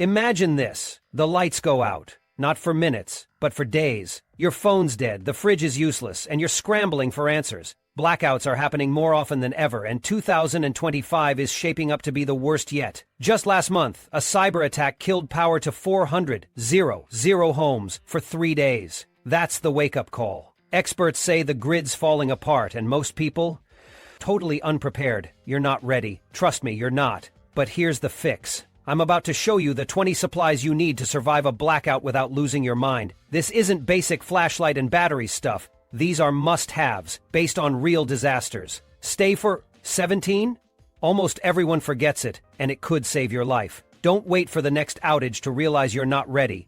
Imagine this. The lights go out. Not for minutes, but for days. Your phone's dead, the fridge is useless, and you're scrambling for answers. Blackouts are happening more often than ever, and 2025 is shaping up to be the worst yet. Just last month, a cyber attack killed power to 400 homes for 3 days. That's the wake-up call. Experts say the grid's falling apart, and most people? Totally unprepared. You're not ready. Trust me, you're not. But here's the fix. I'm about to show you the 20 supplies you need to survive a blackout without losing your mind. This isn't basic flashlight and battery stuff. These are must-haves, based on real disasters. Stay for 17? Almost everyone forgets it, and it could save your life. Don't wait for the next outage to realize you're not ready.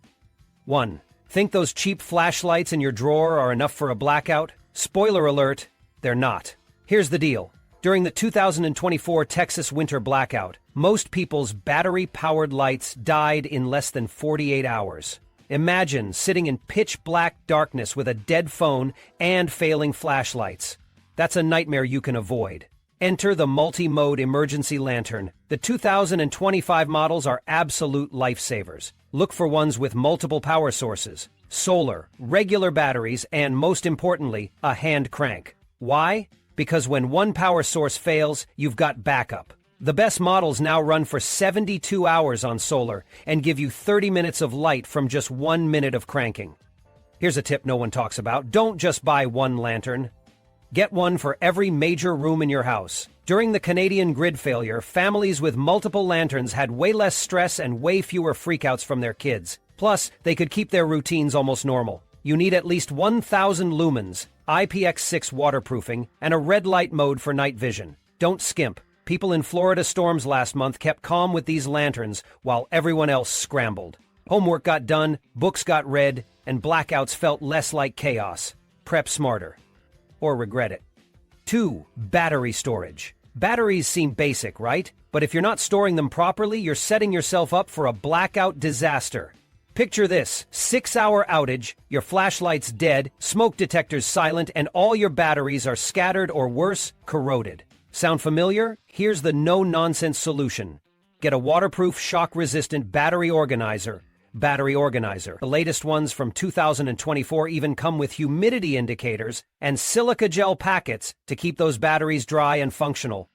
1. Think those cheap flashlights in your drawer are enough for a blackout? Spoiler alert, they're not. Here's the deal. During the 2024 Texas winter blackout, most people's battery-powered lights died in less than 48 hours. Imagine sitting in pitch-black darkness with a dead phone and failing flashlights. That's a nightmare you can avoid. Enter the multi-mode emergency lantern. The 2025 models are absolute lifesavers. Look for ones with multiple power sources, solar, regular batteries, and most importantly, a hand crank. Why? Because when one power source fails, you've got backup. The best models now run for 72 hours on solar and give you 30 minutes of light from just 1 minute of cranking. Here's a tip no one talks about. Don't just buy one lantern. Get one for every major room in your house. During the Canadian grid failure, families with multiple lanterns had way less stress and way fewer freakouts from their kids. Plus, they could keep their routines almost normal. You need at least 1,000 lumens, IPX6 waterproofing, and a red light mode for night vision. Don't skimp. People in Florida storms last month kept calm with these lanterns while everyone else scrambled. Homework got done, books got read, and blackouts felt less like chaos. Prep smarter. Or regret it. 2. Battery storage. Batteries seem basic, right? But if you're not storing them properly, you're setting yourself up for a blackout disaster. Picture this, 6-hour outage, your flashlight's dead, smoke detector's silent, and all your batteries are scattered or worse, corroded. Sound familiar? Here's the no-nonsense solution. Get a waterproof, shock-resistant battery organizer. The latest ones from 2024 even come with humidity indicators and silica gel packets to keep those batteries dry and functional.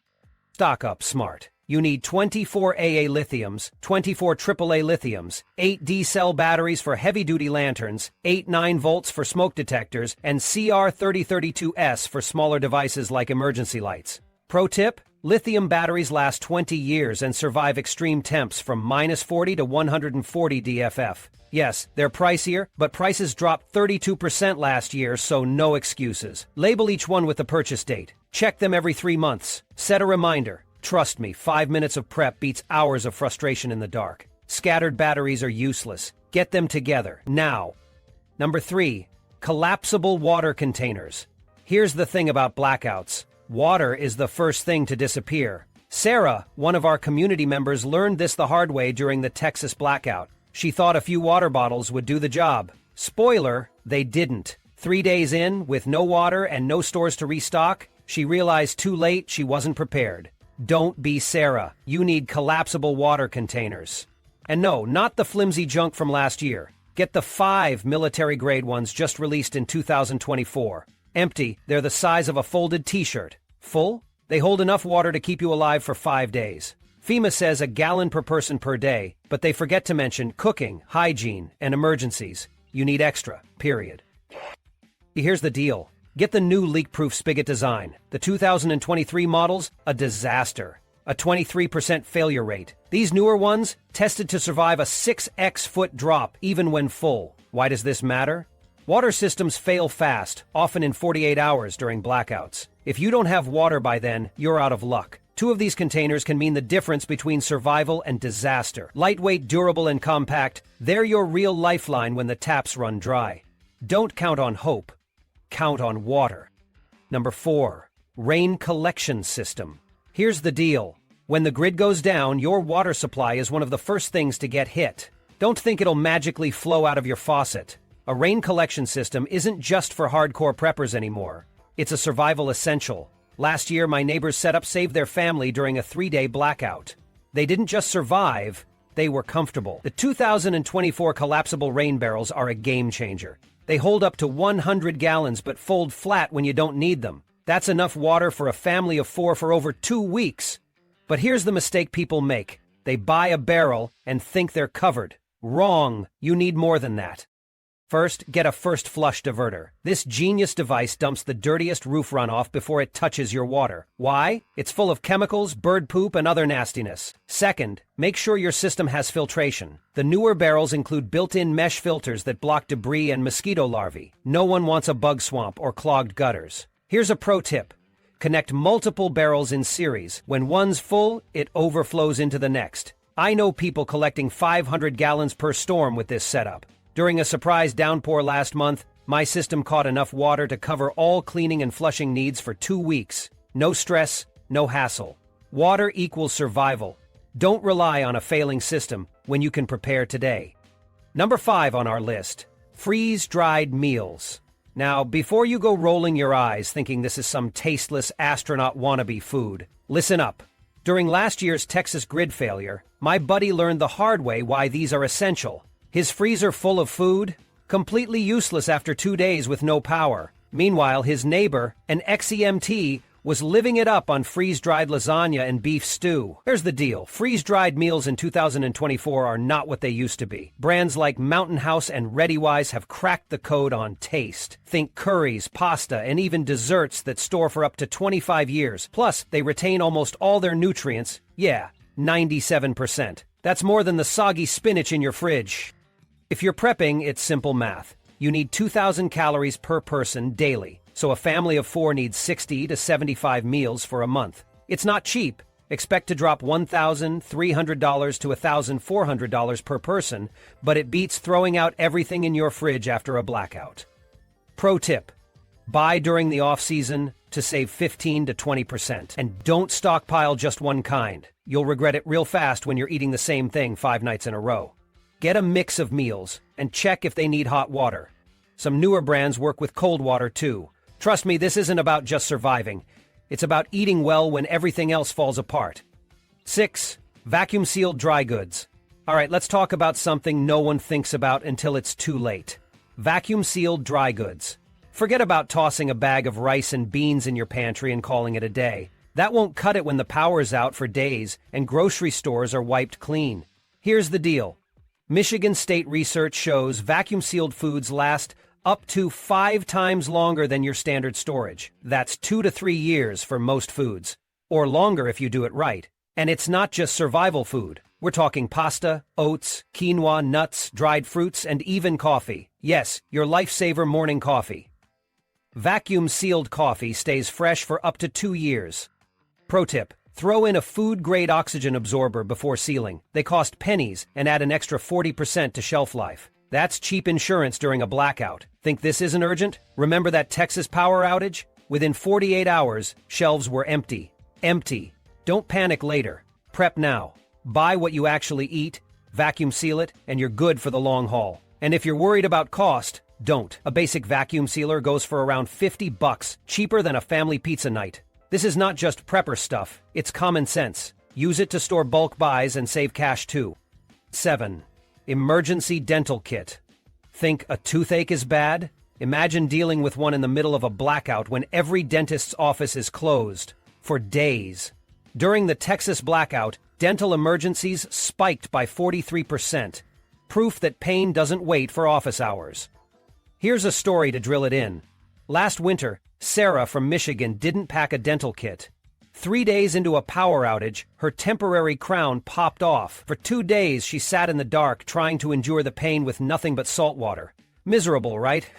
Stock up smart. You need 24 AA lithiums, 24 AAA lithiums, 8 D-cell batteries for heavy-duty lanterns, 8 9-volts for smoke detectors, and CR3032S for smaller devices like emergency lights. Pro tip, lithium batteries last 20 years and survive extreme temps from -40 to 140 DFF. Yes, they're pricier, but prices dropped 32% last year, so no excuses. Label each one with the purchase date. Check them every 3 months. Set a reminder. Trust me, 5 minutes of prep beats hours of frustration in the dark. Scattered batteries are useless. Get them together, now. Number 3. Collapsible water containers. Here's the thing about blackouts. Water is the first thing to disappear. Sarah, one of our community members, learned this the hard way during the Texas blackout. She thought a few water bottles would do the job. Spoiler, they didn't. 3 days in, with no water and no stores to restock, she realized too late she wasn't prepared. Don't be Sarah. You need collapsible water containers. And no, not the flimsy junk from last year. Get the 5 military-grade ones just released in 2024. Empty, they're the size of a folded t-shirt. Full? They hold enough water to keep you alive for 5 days. FEMA says a gallon per person per day, but they forget to mention cooking, hygiene, and emergencies. You need extra, period. Here's the deal. Get the new leak-proof spigot design. The 2023 models, a disaster. A 23% failure rate. These newer ones, tested to survive a 6x foot drop even when full. Why does this matter? Water systems fail fast, often in 48 hours during blackouts. If you don't have water by then, you're out of luck. 2 of these containers can mean the difference between survival and disaster. Lightweight, durable, and compact, they're your real lifeline when the taps run dry. Don't count on hope. Count on water. Number 4. Rain collection system. Here's the deal. When the grid goes down, your water supply is one of the first things to get hit. Don't think it'll magically flow out of your faucet. A rain collection system isn't just for hardcore preppers anymore. It's a survival essential. Last year, my neighbor's setup saved their family during a 3-day blackout. They didn't just survive, they were comfortable. The 2024 collapsible rain barrels are a game changer. They hold up to 100 gallons but fold flat when you don't need them. That's enough water for a family of 4 for over 2 weeks. But here's the mistake people make. They buy a barrel and think they're covered. Wrong. You need more than that. First, get a first flush diverter. This genius device dumps the dirtiest roof runoff before it touches your water. Why? It's full of chemicals, bird poop, and other nastiness. Second, make sure your system has filtration. The newer barrels include built-in mesh filters that block debris and mosquito larvae. No one wants a bug swamp or clogged gutters. Here's a pro tip. Connect multiple barrels in series. When one's full, it overflows into the next. I know people collecting 500 gallons per storm with this setup. During a surprise downpour last month, my system caught enough water to cover all cleaning and flushing needs for 2 weeks. No stress, no hassle. Water equals survival. Don't rely on a failing system when you can prepare today. Number 5 on our list, freeze-dried meals. Now, before you go rolling your eyes thinking this is some tasteless astronaut wannabe food, listen up. During last year's Texas grid failure, my buddy learned the hard way why these are essential. His freezer full of food, completely useless after 2 days with no power. Meanwhile, his neighbor, an ex-EMT, was living it up on freeze-dried lasagna and beef stew. Here's the deal. Freeze-dried meals in 2024 are not what they used to be. Brands like Mountain House and ReadyWise have cracked the code on taste. Think curries, pasta, and even desserts that store for up to 25 years. Plus, they retain almost all their nutrients. Yeah, 97%. That's more than the soggy spinach in your fridge. If you're prepping, it's simple math. You need 2,000 calories per person daily, so a family of 4 needs 60 to 75 meals for a month. It's not cheap. Expect to drop $1,300 to $1,400 per person, but it beats throwing out everything in your fridge after a blackout. Pro tip: buy during the off-season to save 15 to 20%. And don't stockpile just one kind. You'll regret it real fast when you're eating the same thing 5 nights in a row. Get a mix of meals, and check if they need hot water. Some newer brands work with cold water too. Trust me, this isn't about just surviving. It's about eating well when everything else falls apart. 6. Vacuum-sealed dry goods. All right, let's talk about something no one thinks about until it's too late. Vacuum-sealed dry goods. Forget about tossing a bag of rice and beans in your pantry and calling it a day. That won't cut it when the power's out for days and grocery stores are wiped clean. Here's the deal. Michigan State research shows vacuum-sealed foods last up to 5 times longer than your standard storage. That's 2 to 3 years for most foods, or longer if you do it right. And it's not just survival food. We're talking pasta, oats, quinoa, nuts, dried fruits, and even coffee. Yes, your lifesaver morning coffee. Vacuum-sealed coffee stays fresh for up to 2 years. Pro tip: throw in a food-grade oxygen absorber before sealing. They cost pennies and add an extra 40% to shelf life. That's cheap insurance during a blackout. Think this isn't urgent? Remember that Texas power outage? Within 48 hours, shelves were empty. Empty. Don't panic later. Prep now. Buy what you actually eat, vacuum seal it, and you're good for the long haul. And if you're worried about cost, don't. A basic vacuum sealer goes for around $50, cheaper than a family pizza night. This is not just prepper stuff, it's common sense. Use it to store bulk buys and save cash too. 7. Emergency dental kit. Think a toothache is bad? Imagine dealing with one in the middle of a blackout when every dentist's office is closed for days. During the Texas blackout, dental emergencies spiked by 43%. Proof that pain doesn't wait for office hours. Here's a story to drill it in. Last winter, Sarah from Michigan didn't pack a dental kit. 3 days into a power outage, her temporary crown popped off. For 2 days, she sat in the dark trying to endure the pain with nothing but salt water. Miserable, right?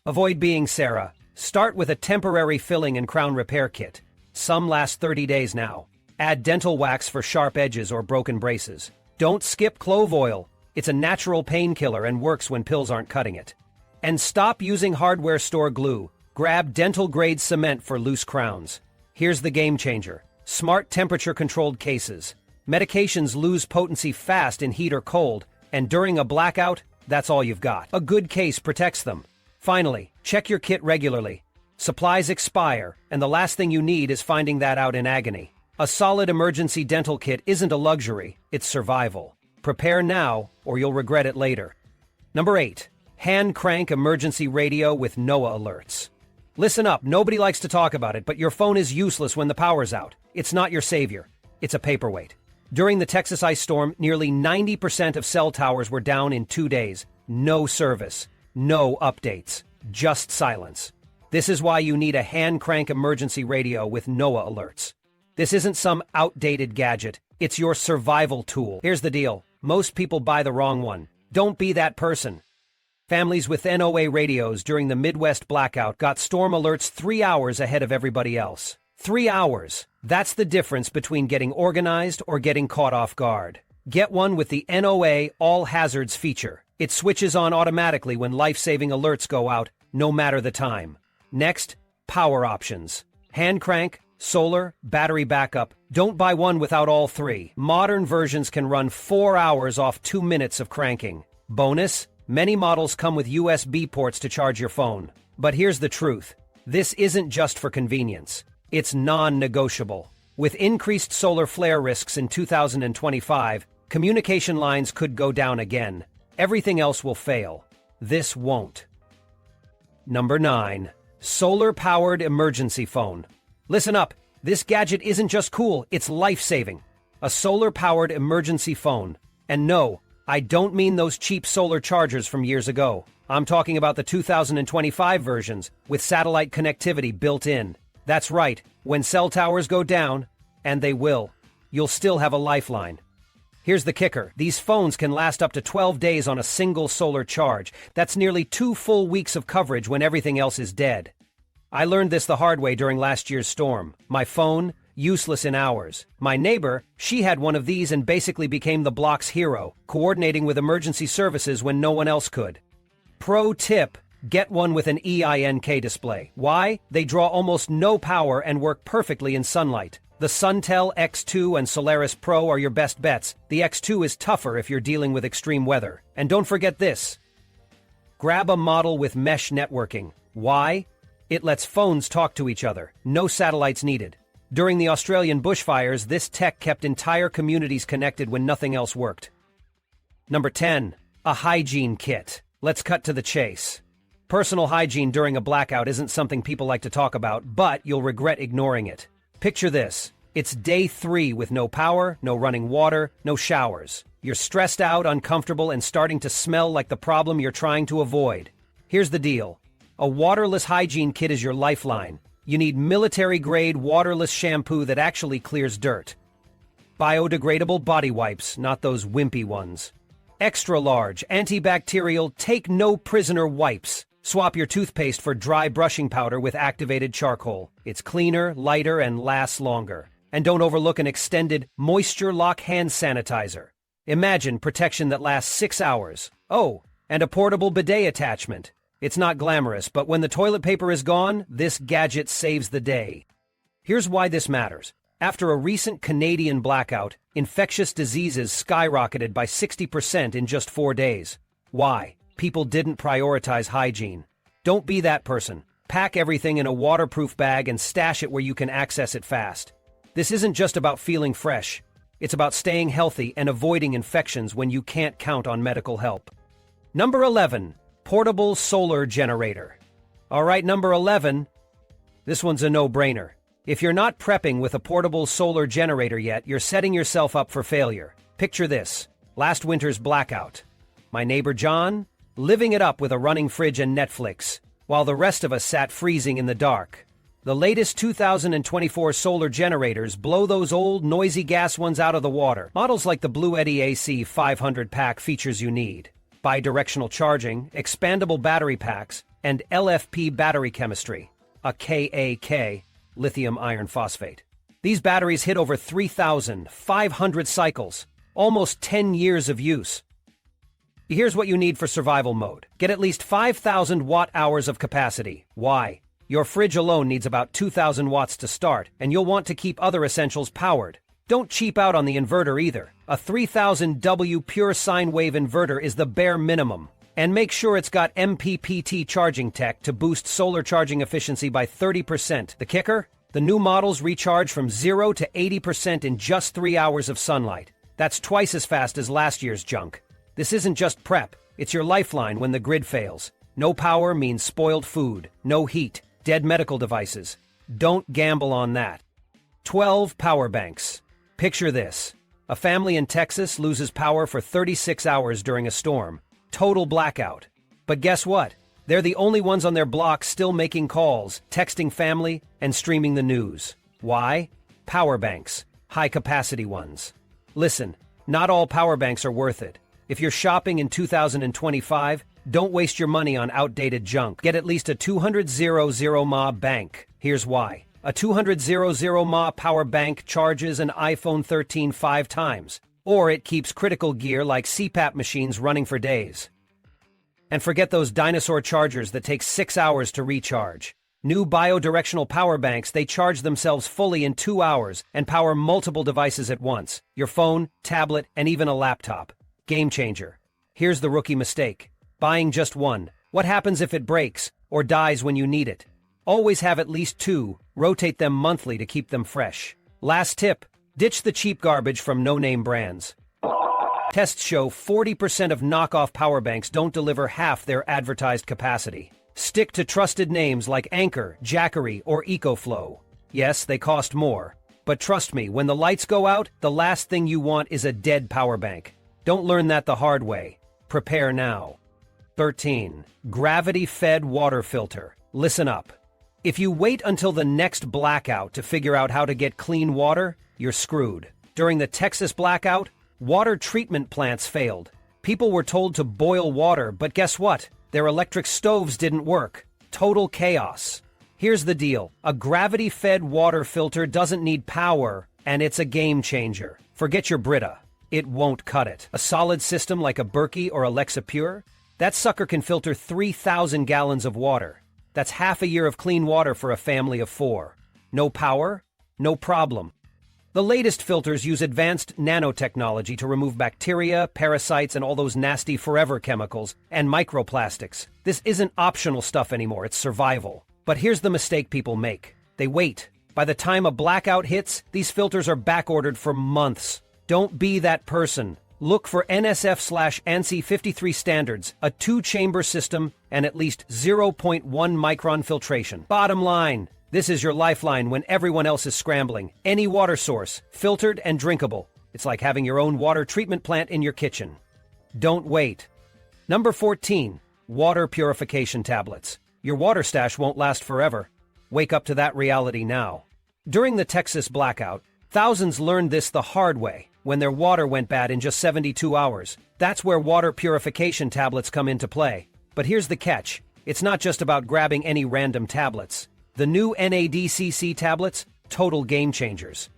Avoid being Sarah. Start with a temporary filling and crown repair kit. Some last 30 days now. Add dental wax for sharp edges or broken braces. Don't skip clove oil. It's a natural painkiller and works when pills aren't cutting it. And stop using hardware store glue. Grab dental-grade cement for loose crowns. Here's the game changer. Smart temperature-controlled cases. Medications lose potency fast in heat or cold, and during a blackout, that's all you've got. A good case protects them. Finally, check your kit regularly. Supplies expire, and the last thing you need is finding that out in agony. A solid emergency dental kit isn't a luxury, it's survival. Prepare now, or you'll regret it later. Number 8. Hand crank emergency radio with NOAA alerts. Listen up, nobody likes to talk about it, but your phone is useless when the power's out. It's not your savior. It's a paperweight. During the Texas ice storm, nearly 90% of cell towers were down in 2 days. No service. No updates. Just silence. This is why you need a hand crank emergency radio with NOAA alerts. This isn't some outdated gadget. It's your survival tool. Here's the deal. Most people buy the wrong one. Don't be that person. Families with NOAA radios during the Midwest blackout got storm alerts 3 hours ahead of everybody else. 3 hours. That's the difference between getting organized or getting caught off guard. Get one with the NOAA All Hazards feature. It switches on automatically when life-saving alerts go out, no matter the time. Next, power options. Hand crank, solar, battery backup. Don't buy one without all three. Modern versions can run 4 hours off 2 minutes of cranking. Bonus, many models come with USB ports to charge your phone. But here's the truth. This isn't just for convenience. It's non-negotiable. With increased solar flare risks in 2025, communication lines could go down again. Everything else will fail. This won't. Number 9. Solar-powered emergency phone. Listen up, this gadget isn't just cool, it's life-saving. A solar-powered emergency phone. And no, I don't mean those cheap solar chargers from years ago. I'm talking about the 2025 versions, with satellite connectivity built in. That's right, when cell towers go down, and they will, you'll still have a lifeline. Here's the kicker, these phones can last up to 12 days on a single solar charge. That's nearly 2 full weeks of coverage when everything else is dead. I learned this the hard way during last year's storm. My phone, useless in hours. My neighbor, she had one of these and basically became the block's hero, coordinating with emergency services when no one else could. Pro tip, get one with an EINK display. Why? They draw almost no power and work perfectly in sunlight. The Suntel X2 and Solaris Pro are your best bets. The X2 is tougher if you're dealing with extreme weather. And don't forget this. Grab a model with mesh networking. Why? It lets phones talk to each other. No satellites needed. During the Australian bushfires, this tech kept entire communities connected when nothing else worked. Number 10. A hygiene kit. Let's cut to the chase. Personal hygiene during a blackout isn't something people like to talk about, but you'll regret ignoring it. Picture this. It's day 3 with no power, no running water, no showers. You're stressed out, uncomfortable, and starting to smell like the problem you're trying to avoid. Here's the deal. A waterless hygiene kit is your lifeline. You need military-grade waterless shampoo that actually clears dirt. Biodegradable body wipes, not those wimpy ones. Extra large, antibacterial, take no prisoner wipes. Swap your toothpaste for dry brushing powder with activated charcoal. It's cleaner, lighter, and lasts longer. And don't overlook an extended moisture lock hand sanitizer. Imagine protection that lasts 6 hours. Oh, and a portable bidet attachment. It's not glamorous, but when the toilet paper is gone, this gadget saves the day. Here's why this matters. After a recent Canadian blackout, infectious diseases skyrocketed by 60% in just 4 days. Why? People didn't prioritize hygiene. Don't be that person. Pack everything in a waterproof bag and stash it where you can access it fast. This isn't just about feeling fresh. It's about staying healthy and avoiding infections when you can't count on medical help. Number 11. Portable solar generator. All right, number 11. This one's a no-brainer. If you're not prepping with a portable solar generator yet, you're setting yourself up for failure. Picture this. Last winter's blackout. My neighbor John, living it up with a running fridge and Netflix, while the rest of us sat freezing in the dark. The latest 2024 solar generators blow those old, noisy gas ones out of the water. Models like the Blue Eddy AC 500 pack features you need. Bidirectional charging, expandable battery packs, and LFP battery chemistry, a KAK, lithium iron phosphate. These batteries hit over 3,500 cycles, almost 10 years of use. Here's what you need for survival mode. Get at least 5,000 watt-hours of capacity. Why? Your fridge alone needs about 2,000 watts to start, and you'll want to keep other essentials powered. Don't cheap out on the inverter either. A 3000 W pure sine wave inverter is the bare minimum. And make sure it's got MPPT charging tech to boost solar charging efficiency by 30%. The kicker? The new models recharge from 0 to 80% in just 3 hours of sunlight. That's twice as fast as last year's junk. This isn't just prep, it's your lifeline when the grid fails. No power means spoiled food, no heat, dead medical devices. Don't gamble on that. 12 power banks. Picture this. A family in Texas loses power for 36 hours during a storm. Total blackout. But guess what? They're the only ones on their block still making calls, texting family, and streaming the news. Why? Power banks. High-capacity ones. Listen, not all power banks are worth it. If you're shopping in 2025, don't waste your money on outdated junk. Get at least a 200 mAh bank. Here's why. A 200 mAh power bank charges an iPhone 13 5 times, or it keeps critical gear like CPAP machines running for days. And forget those dinosaur chargers that take 6 hours to recharge. New biodirectional power banks, they charge themselves fully in 2 hours and power multiple devices at once. Your phone, tablet, and even a laptop. Game changer. Here's the rookie mistake. Buying just one. What happens if it breaks or dies when you need it? Always have at least 2, rotate them monthly to keep them fresh. Last tip, ditch the cheap garbage from no-name brands. Tests show 40% of knockoff power banks don't deliver half their advertised capacity. Stick to trusted names like Anchor, Jackery, or EcoFlow. Yes, they cost more. But trust me, when the lights go out, the last thing you want is a dead power bank. Don't learn that the hard way. Prepare now. 13. Gravity-fed water filter. Listen up. If you wait until the next blackout to figure out how to get clean water, you're screwed. During the Texas blackout, water treatment plants failed. People were told to boil water, but guess what? Their electric stoves didn't work. Total chaos. Here's the deal. A gravity-fed water filter doesn't need power, and it's a game changer. Forget your Brita. It won't cut it. A solid system like a Berkey or Alexa Pure? That sucker can filter 3,000 gallons of water. That's half a year of clean water for a family of 4. No power? No problem. The latest filters use advanced nanotechnology to remove bacteria, parasites, and all those nasty forever chemicals, and microplastics. This isn't optional stuff anymore, it's survival. But here's the mistake people make. They wait. By the time a blackout hits, these filters are backordered for months. Don't be that person. Look for NSF/ANSI 53 standards, a 2-chamber system, and at least 0.1 micron filtration. Bottom line, this is your lifeline when everyone else is scrambling. Any water source, filtered and drinkable. It's like having your own water treatment plant in your kitchen. Don't wait. Number 14. Water purification tablets. Your water stash won't last forever. Wake up to that reality now. During the Texas blackout, thousands learned this the hard way when their water went bad in just 72 hours. That's where water purification tablets come into play. But here's the catch. It's not just about grabbing any random tablets. The new NADCC tablets, total game changers.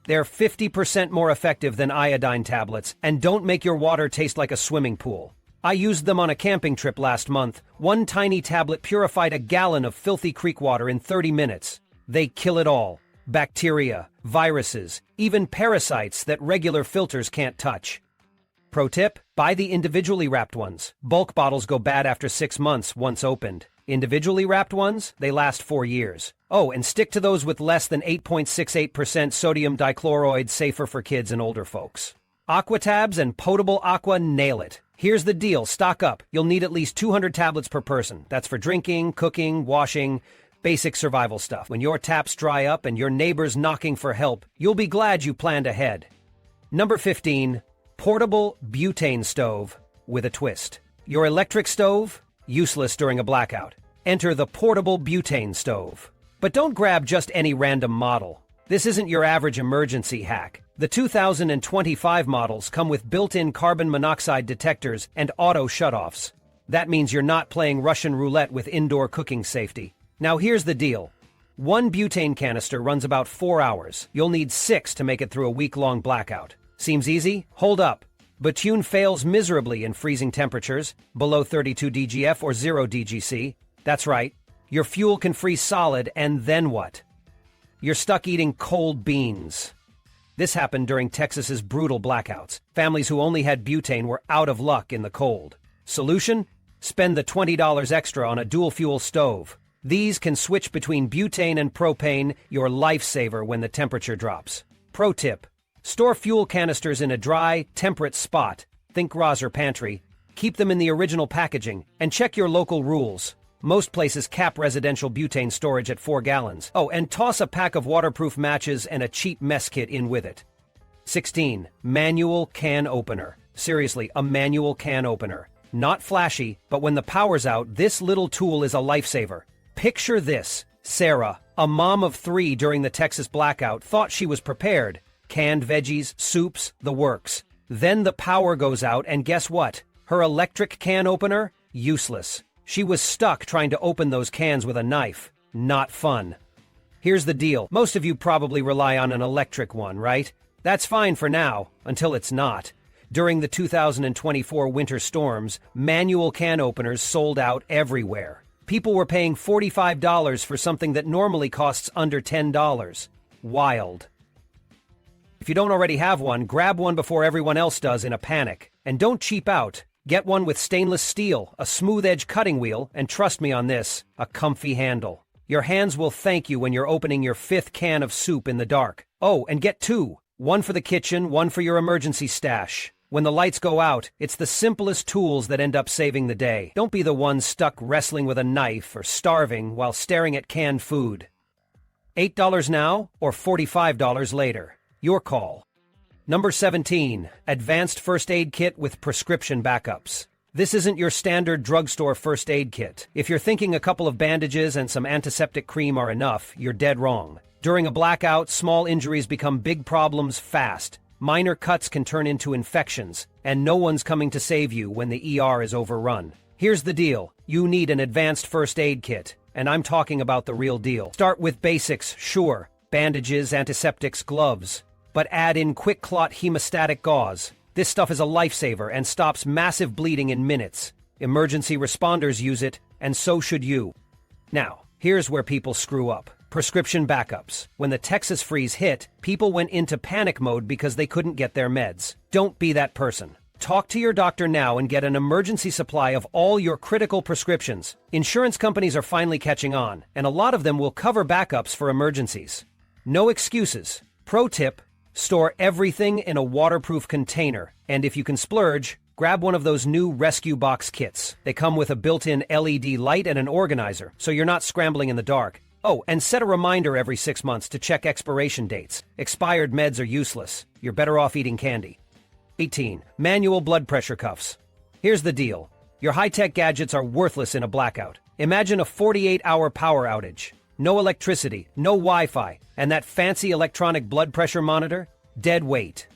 They're 50% more effective than iodine tablets and don't make your water taste like a swimming pool. I used them on a camping trip last month. One tiny tablet purified a gallon of filthy creek water in 30 minutes. They kill it all. Bacteria, viruses, even parasites that regular filters can't touch. Pro tip, buy the individually wrapped ones. Bulk bottles go bad after 6 months once opened. Individually wrapped ones, they last 4 years. Oh, and stick to those with less than 8.68% sodium dichloroid, safer for kids and older folks. Aquatabs and potable aqua nail it. Here's the deal, stock up. You'll need at least 200 tablets per person. That's for drinking, cooking, washing, basic survival stuff. When your taps dry up and your neighbor's knocking for help, you'll be glad you planned ahead. Number 15. Portable butane stove with a twist. Your electric stove? Useless during a blackout. Enter the portable butane stove. But don't grab just any random model. This isn't your average emergency hack. The 2025 models come with built-in carbon monoxide detectors and auto shutoffs. That means you're not playing Russian roulette with indoor cooking safety. Now here's the deal. One butane canister runs about 4 hours. You'll need 6 to make it through a week-long blackout. Seems easy? Hold up. Butune fails miserably in freezing temperatures, below 32 DGF or 0 DGC. That's right. Your fuel can freeze solid, and then what? You're stuck eating cold beans. This happened during Texas's brutal blackouts. Families who only had butane were out of luck in the cold. Solution? Spend the $20 extra on a dual-fuel stove. These can switch between butane and propane, your lifesaver when the temperature drops. Pro tip: store fuel canisters in a dry, temperate spot, think garage or pantry. Keep them in the original packaging, and check your local rules. Most places cap residential butane storage at 4 gallons. Oh, and toss a pack of waterproof matches and a cheap mess kit in with it. 16. Manual can opener. Seriously, a manual can opener. Not flashy, but when the power's out, this little tool is a lifesaver. Picture this. Sarah, a mom of 3 during the Texas blackout, thought she was prepared. Canned veggies, soups, the works. Then the power goes out, and guess what? Her electric can opener? Useless. She was stuck trying to open those cans with a knife. Not fun. Here's the deal. Most of you probably rely on an electric one, right? That's fine for now, until it's not. During the 2024 winter storms, manual can openers sold out everywhere. People were paying $45 for something that normally costs under $10. Wild. If you don't already have one, grab one before everyone else does in a panic. And don't cheap out. Get one with stainless steel, a smooth-edge cutting wheel, and trust me on this, a comfy handle. Your hands will thank you when you're opening your 5th can of soup in the dark. Oh, and get 2. One for the kitchen, one for your emergency stash. When the lights go out, it's the simplest tools that end up saving the day. Don't be the one stuck wrestling with a knife or starving while staring at canned food. $8 now or $45 later. Your call. Number 17. Advanced First Aid Kit with Prescription Backups. This isn't your standard drugstore first aid kit. If you're thinking a couple of bandages and some antiseptic cream are enough, you're dead wrong. During a blackout, small injuries become big problems fast. Minor cuts can turn into infections, and no one's coming to save you when the ER is overrun. Here's the deal. You need an advanced first aid kit, and I'm talking about the real deal. Start with basics, sure. Bandages, antiseptics, gloves. But add in quick clot hemostatic gauze. This stuff is a lifesaver and stops massive bleeding in minutes. Emergency responders use it, and so should you. Now, here's where people screw up. Prescription backups. When the Texas freeze hit, people went into panic mode because they couldn't get their meds. Don't be that person. Talk to your doctor now and get an emergency supply of all your critical prescriptions. Insurance companies are finally catching on, and a lot of them will cover backups for emergencies. No excuses. Pro tip: store everything in a waterproof container, and if you can splurge, grab one of those new rescue box kits. They come with a built-in LED light and an organizer, so you're not scrambling in the dark. Oh, and set a reminder every 6 months to check expiration dates. Expired meds are useless. You're better off eating candy. 18. Manual blood pressure cuffs. Here's the deal. Your high-tech gadgets are worthless in a blackout. Imagine a 48-hour power outage. No electricity, no Wi-Fi, and that fancy electronic blood pressure monitor? Dead weight.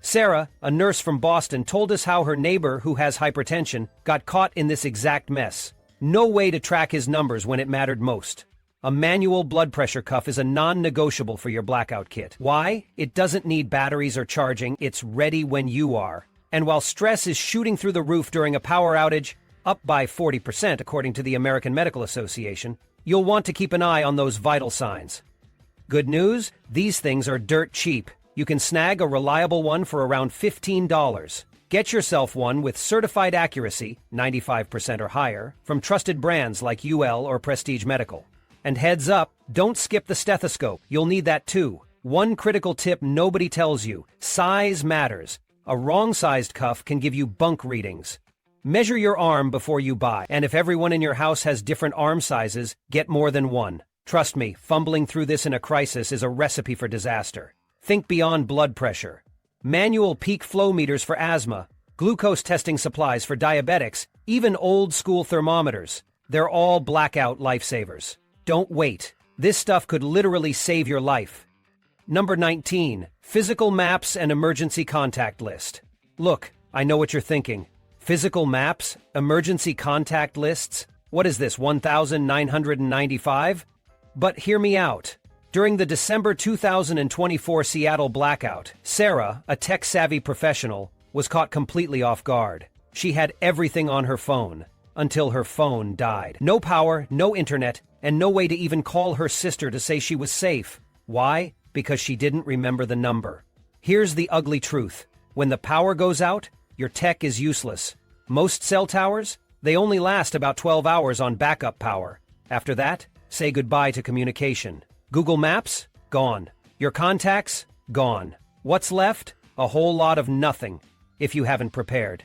Sarah, a nurse from Boston, told us how her neighbor, who has hypertension, got caught in this exact mess. No way to track his numbers when it mattered most. A manual blood pressure cuff is a non-negotiable for your blackout kit. Why? It doesn't need batteries or charging, it's ready when you are. And while stress is shooting through the roof during a power outage, up by 40% according to the American Medical Association, you'll want to keep an eye on those vital signs. Good news? These things are dirt cheap. You can snag a reliable one for around $15. Get yourself one with certified accuracy, 95% or higher, from trusted brands like UL or Prestige Medical. And heads up, don't skip the stethoscope. You'll need that too. One critical tip nobody tells you: size matters. A wrong-sized cuff can give you bunk readings. Measure your arm before you buy, and if everyone in your house has different arm sizes, get more than one. Trust me, fumbling through this in a crisis is a recipe for disaster. Think beyond blood pressure. Manual peak flow meters for asthma, glucose testing supplies for diabetics, even old-school thermometers. They're all blackout lifesavers. Don't wait. This stuff could literally save your life. Number 19. Physical maps and emergency contact list. Look, I know what you're thinking. Physical maps? Emergency contact lists? What is this, 1,995? But hear me out. During the December 2024 Seattle blackout, Sarah, a tech-savvy professional, was caught completely off guard. She had everything on her phone, until her phone died. No power, no internet, and no way to even call her sister to say she was safe. Why? Because she didn't remember the number. Here's the ugly truth. When the power goes out, your tech is useless. Most cell towers? They only last about 12 hours on backup power. After that, say goodbye to communication. Google Maps? Gone. Your contacts? Gone. What's left? A whole lot of nothing, if you haven't prepared.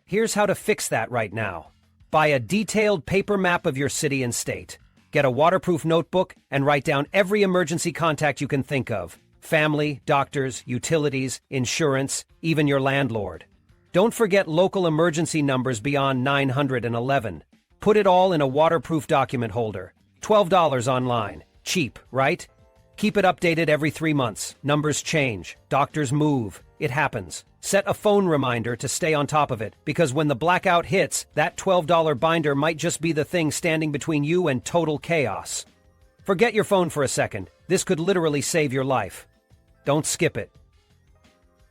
Here's how to fix that right now. Buy a detailed paper map of your city and state. Get a waterproof notebook and write down every emergency contact you can think of. Family, doctors, utilities, insurance, even your landlord. Don't forget local emergency numbers beyond 911. Put it all in a waterproof document holder. $12 online. Cheap, right? Keep it updated every 3 months. Numbers change. Doctors move. It happens. Set a phone reminder to stay on top of it, because when the blackout hits, that $12 binder might just be the thing standing between you and total chaos. Forget your phone for a second. This could literally save your life. Don't skip it.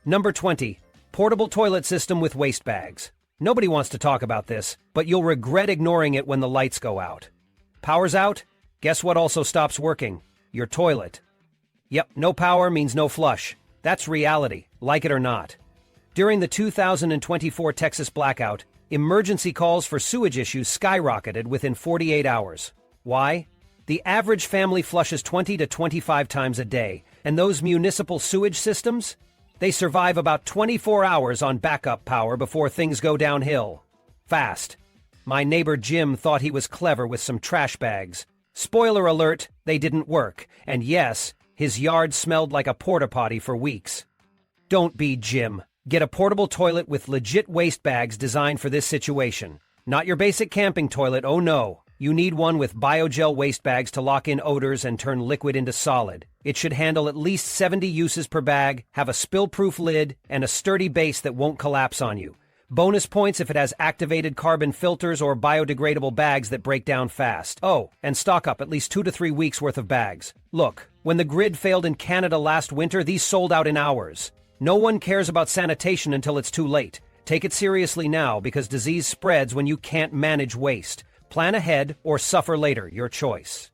Number 20. Portable toilet system with waste bags. Nobody wants to talk about this, but you'll regret ignoring it when the lights go out. Power's out? Guess what also stops working? Your toilet. Yep, no power means no flush. That's reality, like it or not. During the 2024 Texas blackout, emergency calls for sewage issues skyrocketed within 48 hours. Why? The average family flushes 20 to 25 times a day, and those municipal sewage systems? They survive about 24 hours on backup power before things go downhill. Fast. My neighbor Jim thought he was clever with some trash bags. Spoiler alert, they didn't work, and yes, his yard smelled like a porta-potty for weeks. Don't be Jim. Get a portable toilet with legit waste bags designed for this situation. Not your basic camping toilet, oh no. You need one with biogel waste bags to lock in odors and turn liquid into solid. It should handle at least 70 uses per bag, have a spill-proof lid, and a sturdy base that won't collapse on you. Bonus points if it has activated carbon filters or biodegradable bags that break down fast. Oh, and stock up at least 2 to 3 weeks worth of bags. Look, when the grid failed in Canada last winter, these sold out in hours. No one cares about sanitation until it's too late. Take it seriously now, because disease spreads when you can't manage waste. Plan ahead or suffer later, your choice.